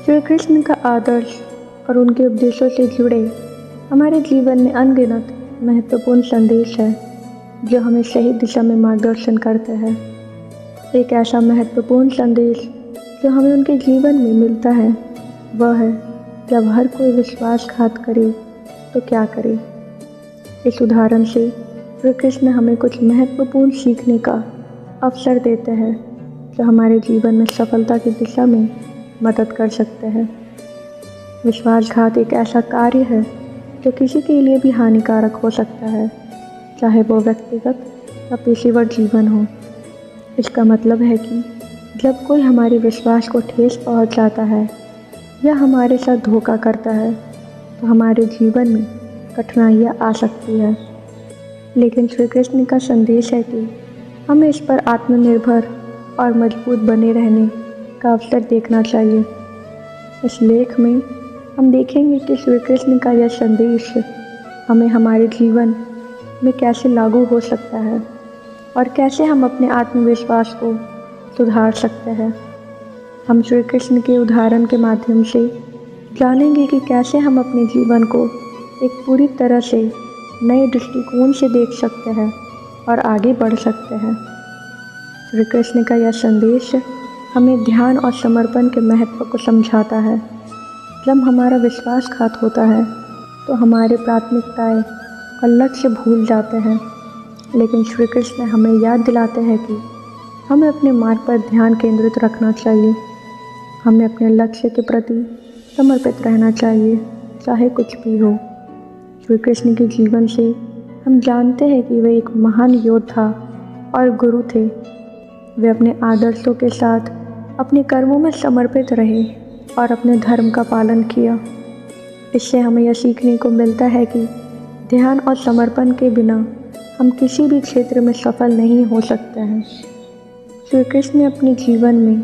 श्री कृष्ण का आदर्श और उनके उपदेशों से जुड़े हमारे जीवन में अनगिनत महत्वपूर्ण संदेश है जो हमें सही दिशा में मार्गदर्शन करते हैं। एक ऐसा महत्वपूर्ण संदेश जो हमें उनके जीवन में मिलता है वह है, जब हर कोई विश्वासघात करे तो क्या करे। इस उदाहरण से श्री कृष्ण हमें कुछ महत्वपूर्ण सीखने का अवसर देते हैं जो हमारे जीवन में सफलता की दिशा में मदद कर सकते हैं। विश्वासघात एक ऐसा कार्य है जो किसी के लिए भी हानिकारक हो सकता है, चाहे वो व्यक्तिगत या पेशेवर जीवन हो। इसका मतलब है कि जब कोई हमारे विश्वास को ठेस पहुंचाता है या हमारे साथ धोखा करता है तो हमारे जीवन में कठिनाइयाँ आ सकती है। लेकिन श्री कृष्ण का संदेश है कि हमें इस पर आत्मनिर्भर और मजबूत बने रहने का अवसर देखना चाहिए। इस लेख में हम देखेंगे कि श्री कृष्ण का यह संदेश हमें हमारे जीवन में कैसे लागू हो सकता है और कैसे हम अपने आत्मविश्वास को सुधार सकते हैं। हम श्री कृष्ण के उदाहरण के माध्यम से जानेंगे कि कैसे हम अपने जीवन को एक पूरी तरह से नए दृष्टिकोण से देख सकते हैं और आगे बढ़ सकते हैं। श्री कृष्ण का यह संदेश हमें ध्यान और समर्पण के महत्व को समझाता है। जब हमारा विश्वासघात होता है तो हमारे प्राथमिकताएं और लक्ष्य भूल जाते हैं, लेकिन श्री कृष्ण हमें याद दिलाते हैं कि हमें अपने मार्ग पर ध्यान केंद्रित रखना चाहिए। हमें अपने लक्ष्य के प्रति समर्पित रहना चाहिए, चाहे कुछ भी हो। श्री कृष्ण के जीवन से हम जानते हैं कि वे एक महान योद्धा और गुरु थे। वे अपने आदर्शों के साथ अपने कर्मों में समर्पित रहे और अपने धर्म का पालन किया। इससे हमें यह सीखने को मिलता है कि ध्यान और समर्पण के बिना हम किसी भी क्षेत्र में सफल नहीं हो सकते हैं। श्री कृष्ण ने अपने जीवन में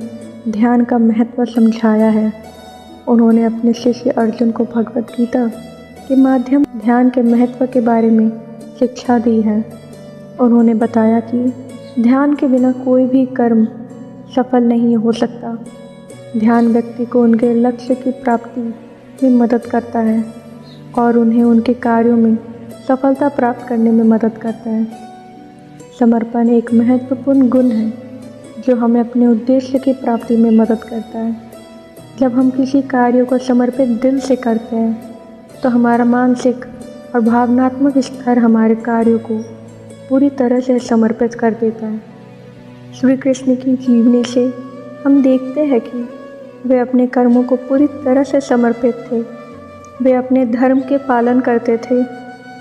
ध्यान का महत्व समझाया है। उन्होंने अपने शिष्य अर्जुन को भगवद गीता के माध्यम ध्यान के महत्व के बारे में शिक्षा दी है। उन्होंने बताया कि ध्यान के बिना कोई भी कर्म सफल नहीं हो सकता। ध्यान व्यक्ति को उनके लक्ष्य की प्राप्ति में मदद करता है और उन्हें उनके कार्यों में सफलता प्राप्त करने में मदद करता है। समर्पण एक महत्वपूर्ण गुण है जो हमें अपने उद्देश्य की प्राप्ति में मदद करता है। जब हम किसी कार्य को समर्पित दिल से करते हैं तो हमारा मानसिक और भावनात्मक स्तर हमारे कार्यों को पूरी तरह से समर्पित कर देता है। श्री कृष्ण की जीवनी से हम देखते हैं कि वे अपने कर्मों को पूरी तरह से समर्पित थे। वे अपने धर्म के पालन करते थे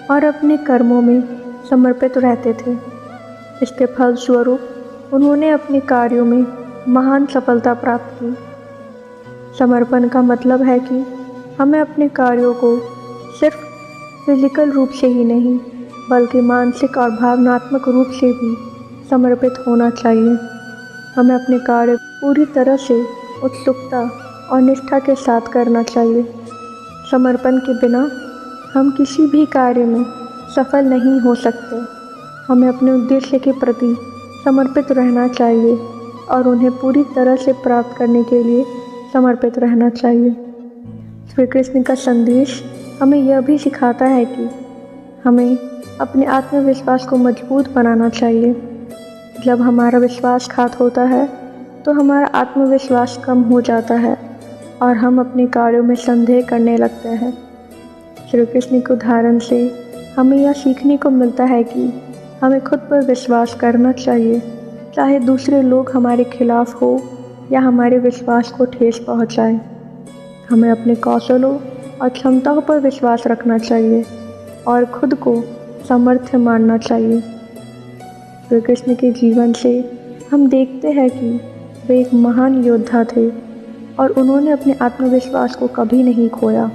और अपने कर्मों में समर्पित रहते थे। इसके फलस्वरूप उन्होंने अपने कार्यों में महान सफलता प्राप्त की। समर्पण का मतलब है कि हमें अपने कार्यों को सिर्फ फिजिकल रूप से ही नहीं बल्कि मानसिक और भावनात्मक रूप से भी समर्पित होना चाहिए। हमें अपने कार्य पूरी तरह से उत्सुकता और निष्ठा के साथ करना चाहिए। समर्पण के बिना हम किसी भी कार्य में सफल नहीं हो सकते। हमें अपने उद्देश्य के प्रति समर्पित रहना चाहिए और उन्हें पूरी तरह से प्राप्त करने के लिए समर्पित रहना चाहिए। श्री कृष्ण का संदेश हमें यह भी सिखाता है कि हमें अपने आत्मविश्वास को मजबूत बनाना चाहिए। जब हमारा विश्वासघात होता है तो हमारा आत्मविश्वास कम हो जाता है और हम अपने कार्यों में संदेह करने लगते हैं। श्री कृष्ण के उदाहरण से हमें यह सीखने को मिलता है कि हमें खुद पर विश्वास करना चाहिए, चाहे दूसरे लोग हमारे खिलाफ हो या हमारे विश्वास को ठेस पहुंचाए। हमें अपने कौशलों और क्षमताओं पर विश्वास रखना चाहिए और खुद को सामर्थ्य मानना चाहिए। श्री कृष्ण के जीवन से हम देखते हैं कि वे एक महान योद्धा थे और उन्होंने अपने आत्मविश्वास को कभी नहीं खोया।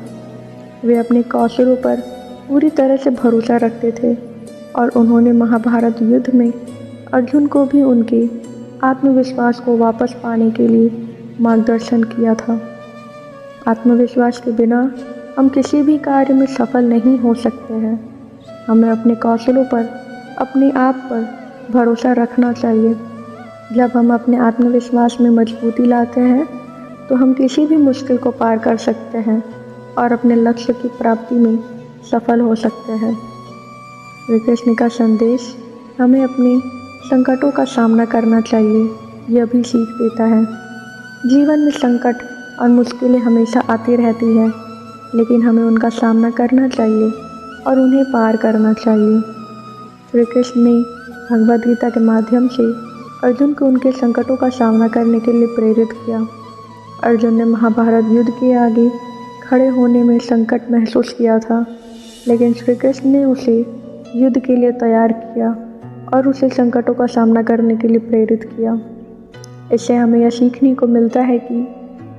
वे अपने कौशलों पर पूरी तरह से भरोसा रखते थे और उन्होंने महाभारत युद्ध में अर्जुन को भी उनके आत्मविश्वास को वापस पाने के लिए मार्गदर्शन किया था। आत्मविश्वास के बिना हम किसी भी कार्य में सफल नहीं हो सकते हैं। हमें अपने कौशलों पर, अपने आप पर भरोसा रखना चाहिए। जब हम अपने आत्मविश्वास में मजबूती लाते हैं तो हम किसी भी मुश्किल को पार कर सकते हैं और अपने लक्ष्य की प्राप्ति में सफल हो सकते हैं। श्री कृष्ण का संदेश हमें अपने संकटों का सामना करना चाहिए, यह भी सीख देता है। जीवन में संकट और मुश्किलें हमेशा आती रहती है, लेकिन हमें उनका सामना करना चाहिए और उन्हें पार करना चाहिए। श्री कृष्ण ने भगवद गीता के माध्यम से अर्जुन को उनके संकटों का सामना करने के लिए प्रेरित किया। अर्जुन ने महाभारत युद्ध के आगे खड़े होने में संकट महसूस किया था, लेकिन श्री कृष्ण ने उसे युद्ध के लिए तैयार किया और उसे संकटों का सामना करने के लिए प्रेरित किया। इससे हमें यह सीखने को मिलता है कि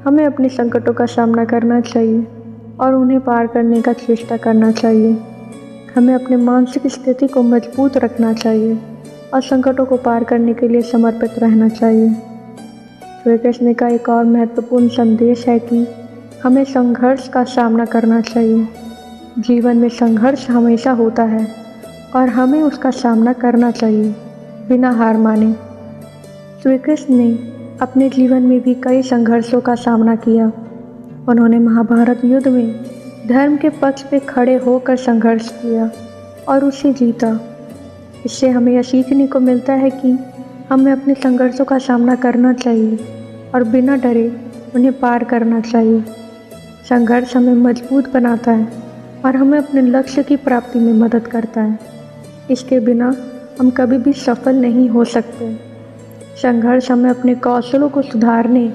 हमें अपने संकटों का सामना करना चाहिए और उन्हें पार करने का चेष्टा करना चाहिए। हमें अपने मानसिक स्थिति को मजबूत रखना चाहिए और संकटों को पार करने के लिए समर्पित रहना चाहिए। श्री कृष्ण का एक और महत्वपूर्ण संदेश है कि हमें संघर्ष का सामना करना चाहिए। जीवन में संघर्ष हमेशा होता है और हमें उसका सामना करना चाहिए बिना हार माने। श्री कृष्ण ने अपने जीवन में भी कई संघर्षों का सामना किया। उन्होंने महाभारत युद्ध में धर्म के पक्ष पे खड़े होकर संघर्ष किया और उसे जीता। इससे हमें यह सीखने को मिलता है कि हमें अपने संघर्षों का सामना करना चाहिए और बिना डरे उन्हें पार करना चाहिए। संघर्ष हमें मजबूत बनाता है और हमें अपने लक्ष्य की प्राप्ति में मदद करता है। इसके बिना हम कभी भी सफल नहीं हो सकते। संघर्ष हमें अपने कौशलों को सुधारने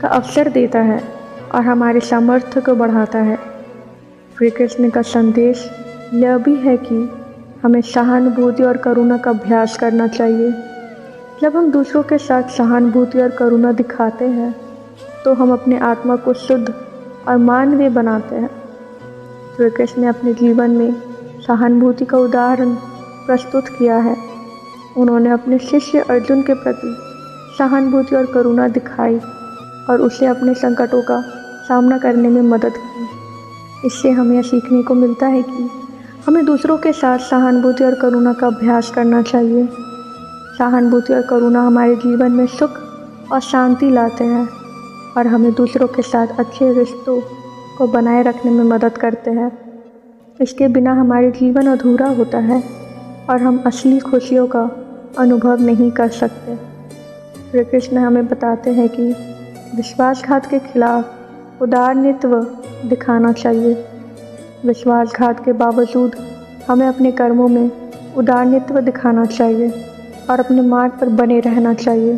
का अवसर देता है और हमारे सामर्थ्य को बढ़ाता है। श्री कृष्ण का संदेश यह भी है कि हमें सहानुभूति और करुणा का अभ्यास करना चाहिए। जब हम दूसरों के साथ सहानुभूति और करुणा दिखाते हैं तो हम अपने आत्मा को शुद्ध और मानवीय बनाते हैं। श्री कृष्ण ने अपने जीवन में सहानुभूति का उदाहरण प्रस्तुत किया है। उन्होंने अपने शिष्य अर्जुन के प्रति सहानुभूति और करुणा दिखाई और उसे अपने संकटों का सामना करने में मदद की। इससे हमें यह सीखने को मिलता है कि हमें दूसरों के साथ सहानुभूति और करुणा का अभ्यास करना चाहिए। सहानुभूति और करुणा हमारे जीवन में सुख और शांति लाते हैं और हमें दूसरों के साथ अच्छे रिश्तों को बनाए रखने में मदद करते हैं। इसके बिना हमारे जीवन अधूरा होता है और हम असली खुशियों का अनुभव नहीं कर सकते। श्री कृष्ण हमें बताते हैं कि विश्वासघात के खिलाफ उदारनीत्व दिखाना चाहिए। विश्वासघात के बावजूद हमें अपने कर्मों में उदारनीत्व दिखाना चाहिए और अपने मार्ग पर बने रहना चाहिए।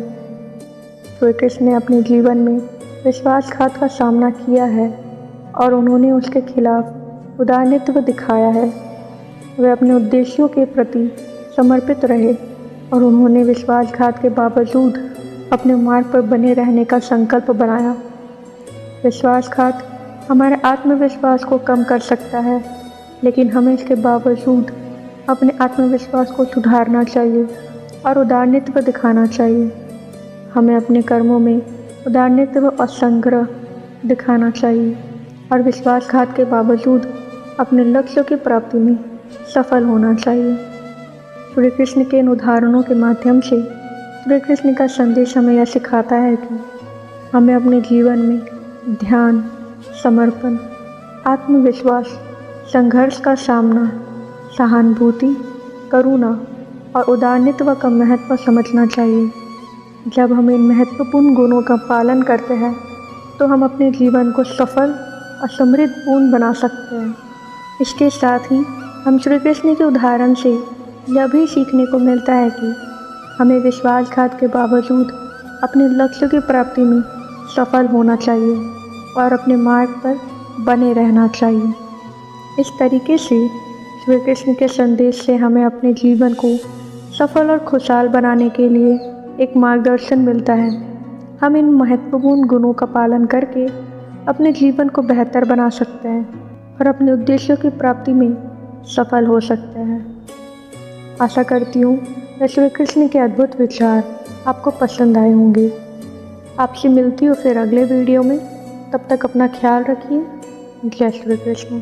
श्री कृष्ण ने अपने जीवन में विश्वासघात का सामना किया है और उन्होंने उसके खिलाफ उदारनीत्व दिखाया है। वे अपने उद्देश्यों के प्रति समर्पित रहे और उन्होंने विश्वासघात के बावजूद अपने मार्ग पर बने रहने का संकल्प बनाया। विश्वासघात हमारे आत्मविश्वास को कम कर सकता है, लेकिन हमें इसके बावजूद अपने आत्मविश्वास को सुधारना चाहिए और उदारनीत्व दिखाना चाहिए। हमें अपने कर्मों में उदारनीत्व और संग्रह दिखाना चाहिए और विश्वासघात के बावजूद अपने लक्ष्यों की प्राप्ति में सफल होना चाहिए। श्री कृष्ण के इन उदाहरणों के माध्यम से श्री कृष्ण का संदेश हमें यह सिखाता है कि हमें अपने जीवन में ध्यान, समर्पण, आत्मविश्वास, संघर्ष का सामना, सहानुभूति, करुणा और उदारनीत्व का महत्व समझना चाहिए। जब हम इन महत्वपूर्ण गुणों का पालन करते हैं तो हम अपने जीवन को सफल और समृद्धपूर्ण बना सकते हैं। इसके साथ ही हम श्री कृष्ण के उदाहरण से यह भी सीखने को मिलता है कि हमें विश्वासघात के बावजूद अपने लक्ष्य की प्राप्ति में सफल होना चाहिए और अपने मार्ग पर बने रहना चाहिए। इस तरीके से श्री कृष्ण के संदेश से हमें अपने जीवन को सफल और खुशहाल बनाने के लिए एक मार्गदर्शन मिलता है। हम इन महत्वपूर्ण गुणों का पालन करके अपने जीवन को बेहतर बना सकते हैं और अपने उद्देश्यों की प्राप्ति में सफल हो सकते हैं। आशा करती हूँ कि श्री कृष्ण के अद्भुत विचार आपको पसंद आए होंगे। आपसे मिलती हूँ फिर अगले वीडियो में। तब तक अपना ख्याल रखिए। जय श्री कृष्ण।